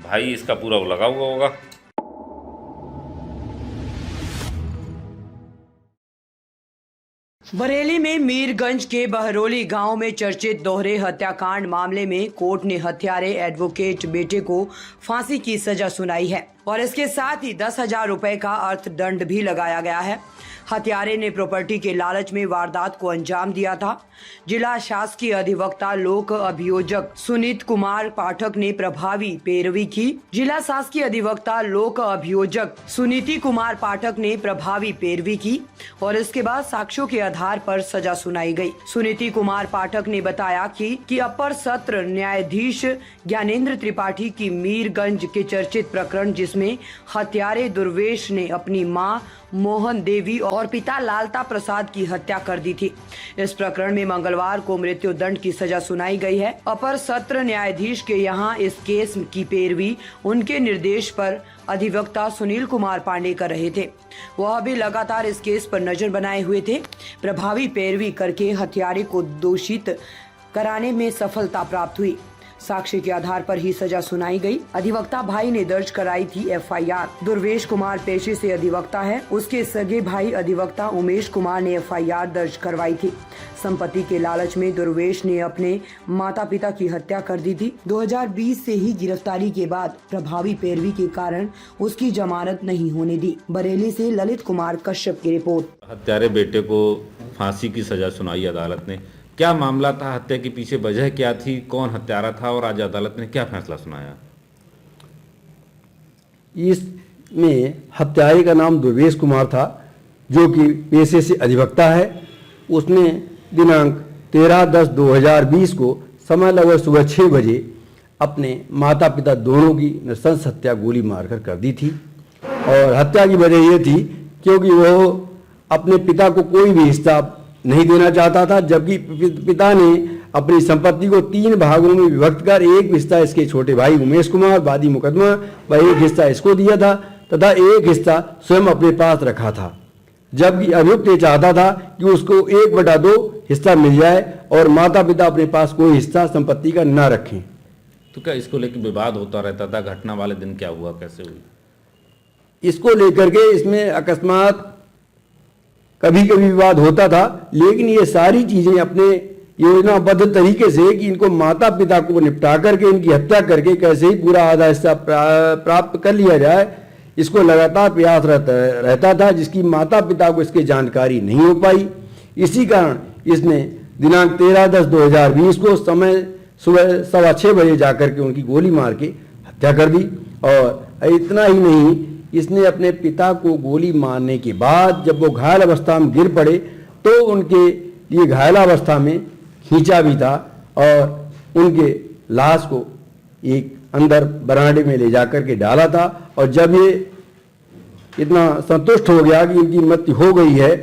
भाई इसका पूरा वो लगा हुआ होगा। बरेली में मीरगंज के बहरोली गांव में चर्चित दोहरे हत्याकांड मामले में कोर्ट ने हत्यारे एडवोकेट बेटे को फांसी की सजा सुनाई है और इसके साथ ही 10,000 रुपए का अर्थदंड भी लगाया गया है। हत्यारे ने प्रॉपर्टी के लालच में वारदात को अंजाम दिया था। जिला शासकीय अधिवक्ता लोक अभियोजक सुनीत कुमार पाठक ने प्रभावी पैरवी की। जिला शासकीय अधिवक्ता लोक अभियोजक सुनीति कुमार पाठक ने प्रभावी पैरवी की और इसके बाद साक्ष्यों के आधार पर सजा सुनाई गई। सुनीति कुमार पाठक ने बताया कि अपर सत्र न्यायाधीश ज्ञानेंद्र त्रिपाठी की मीरगंज के चर्चित प्रकरण जिसमें हत्यारे दुर्वेश ने अपनी मां मोहन देवी और पिता लालता प्रसाद की हत्या कर दी थी। इस प्रकरण में मंगलवार को मृत्यु दंड की सजा सुनाई गई है। अपर सत्र न्यायाधीश के यहां इस केस की पैरवी उनके निर्देश पर अधिवक्ता सुनील कुमार पांडे कर रहे थे। वह भी लगातार इस केस पर नजर बनाए हुए थे। प्रभावी पैरवी करके हत्यारे को दोषित कराने में सफलता प्राप्त हुई। साक्ष्य के आधार पर ही सजा सुनाई गई। अधिवक्ता भाई ने दर्ज कराई थी एफआईआर। दुर्वेश कुमार पेशे से अधिवक्ता है। उसके सगे भाई अधिवक्ता उमेश कुमार ने एफआईआर दर्ज करवाई थी। संपत्ति के लालच में दुर्वेश ने अपने माता पिता की हत्या कर दी थी। 2020 से ही गिरफ्तारी के बाद प्रभावी पैरवी के कारण उसकी जमानत नहीं होने दी। बरेली से ललित कुमार कश्यप की रिपोर्ट। हत्यारे बेटे को फांसी की सजा सुनाई अदालत ने। क्या मामला था? हत्या के पीछे वजह क्या थी? कौन हत्यारा था? और आज अदालत ने क्या फैसला सुनाया? इसमें हत्यारे का नाम दुर्वेश कुमार था, जो कि पेशे से अधिवक्ता है। उसने दिनांक 13/10/2020 को समय लगभग सुबह 6 बजे अपने माता पिता दोनों की नृशंस हत्या गोली मारकर कर दी थी। और हत्या की वजह ये थी क्योंकि वो अपने पिता को कोई भी हिस्सा नहीं देना चाहता था, जबकि पिता ने अपनी संपत्ति को 3 भागों में विभक्त कर एक हिस्सा इसके छोटे भाई उमेश कुमार वादी मुकदमा व एक हिस्सा इसको दिया था तथा एक हिस्सा स्वयं अपने पास रखा था। जबकि अभियुक्त ये चाहता था कि उसको 1/2 हिस्सा मिल जाए और माता पिता अपने पास कोई हिस्सा संपत्ति का न रखें। तो क्या इसको लेकर विवाद होता रहता था? घटना वाले दिन क्या हुआ, कैसे हुई? इसको लेकर के इसमें अकस्मात कभी कभी विवाद होता था, लेकिन ये सारी चीज़ें अपने योजनाबद्ध तरीके से कि इनको माता पिता को निपटा करके इनकी हत्या करके कैसे ही पूरा आधा हिस्सा प्राप्त कर लिया जाए, इसको लगातार प्रयास रहता था, जिसकी माता पिता को इसकी जानकारी नहीं हो पाई। इसी कारण इसने दिनांक 13/10/2020 को समय सुबह 6:15 बजे जाकर के उनकी गोली मार के हत्या कर दी। और इतना ही नहीं, इसने अपने पिता को गोली मारने के बाद जब वो घायल अवस्था में गिर पड़े तो उनके लिए घायलावस्था में खींचा भी था और उनके लाश को एक अंदर बरामदे में ले जाकर के डाला था। और जब ये इतना संतुष्ट हो गया कि इनकी मृत्यु हो गई है,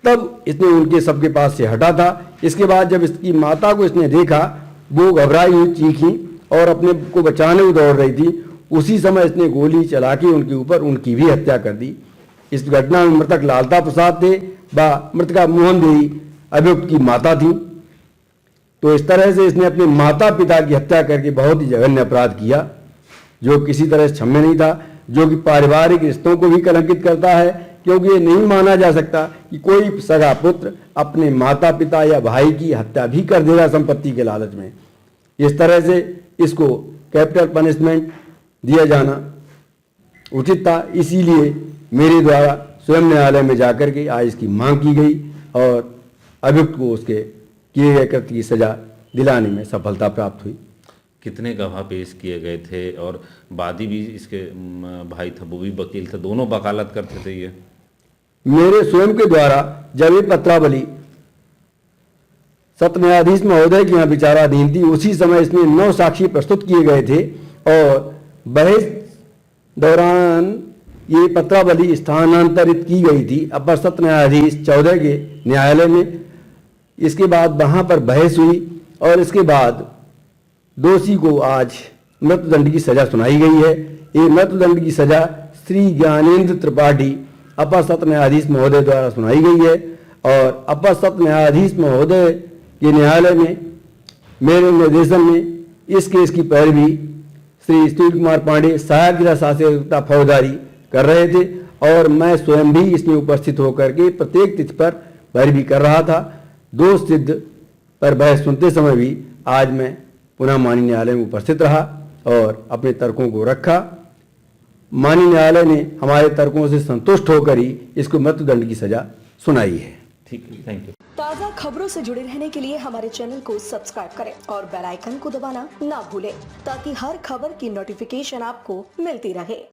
तब इसने उनके सबके पास से हटा था। इसके बाद जब इसकी माता को इसने देखा, वो घबराई हुई चीखी और अपने को बचाने को दौड़ रही थी। उसी समय इसने गोली चला के उनके ऊपर उनकी भी हत्या कर दी। इस घटना में मृतक लालता प्रसाद थे व मृतका मोहन देवी अभियुक्त की माता थी। तो इस तरह से इसने अपने माता पिता की हत्या करके बहुत ही जघन्य अपराध किया, जो किसी तरह से क्षम्य नहीं था, जो कि पारिवारिक रिश्तों को भी कलंकित करता है। क्योंकि ये नहीं माना जा सकता कि कोई सगा पुत्र अपने माता पिता या भाई की हत्या भी कर देगा संपत्ति के लालच में। इस तरह से इसको कैपिटल पनिशमेंट दिया जाना उचित था। इसीलिए मेरे द्वारा स्वयं न्यायालय में जाकर के आज इसकी मांग की गई और अभियुक्त को उसके किए गए कृत्य की सजा दिलाने में सफलता प्राप्त हुई। कितने गवाह पेश किए गए थे? और वादी भी इसके भाई था, वो भी वकील थे, दोनों वकालत करते थे। ये मेरे स्वयं के द्वारा जब ये पत्रावली सत्र न्यायाधीश महोदय के यहाँ विचाराधीन थी, उसी समय इसमें 9 साक्षी प्रस्तुत किए गए थे और बहस दौरान ये पत्रावली स्थानांतरित की गई थी अपर सत्र न्यायाधीश 14 के न्यायालय में। इसके बाद वहाँ पर बहस हुई और इसके बाद दोषी को आज मृत्युदंड की सजा सुनाई गई है। ये मृत्युदंड की सजा श्री ज्ञानेंद्र त्रिपाठी अपर सत्र न्यायाधीश महोदय द्वारा सुनाई गई है और अपर सत्र न्यायाधीश महोदय के न्यायालय में मेरे निर्देशन में इस केस की पैरवी श्री सुनील कुमार पांडे सहायक जिला शासक अधिवक्ता फौजदारी कर रहे थे और मैं स्वयं भी इसमें उपस्थित होकर के प्रत्येक तिथि पर बहस भी कर रहा था। दोष सिद्ध पर बहस सुनते समय भी आज मैं पुनः माननीय न्यायालय में उपस्थित रहा और अपने तर्कों को रखा। माननीय न्यायालय ने हमारे तर्कों से संतुष्ट होकर ही इसको मृत्युदंड की सजा सुनाई है। ठीक है, थैंक यू। ताज़ा खबरों से जुड़े रहने के लिए हमारे चैनल को सब्सक्राइब करें और बेल आइकन को दबाना ना भूलें ताकि हर खबर की नोटिफिकेशन आपको मिलती रहे।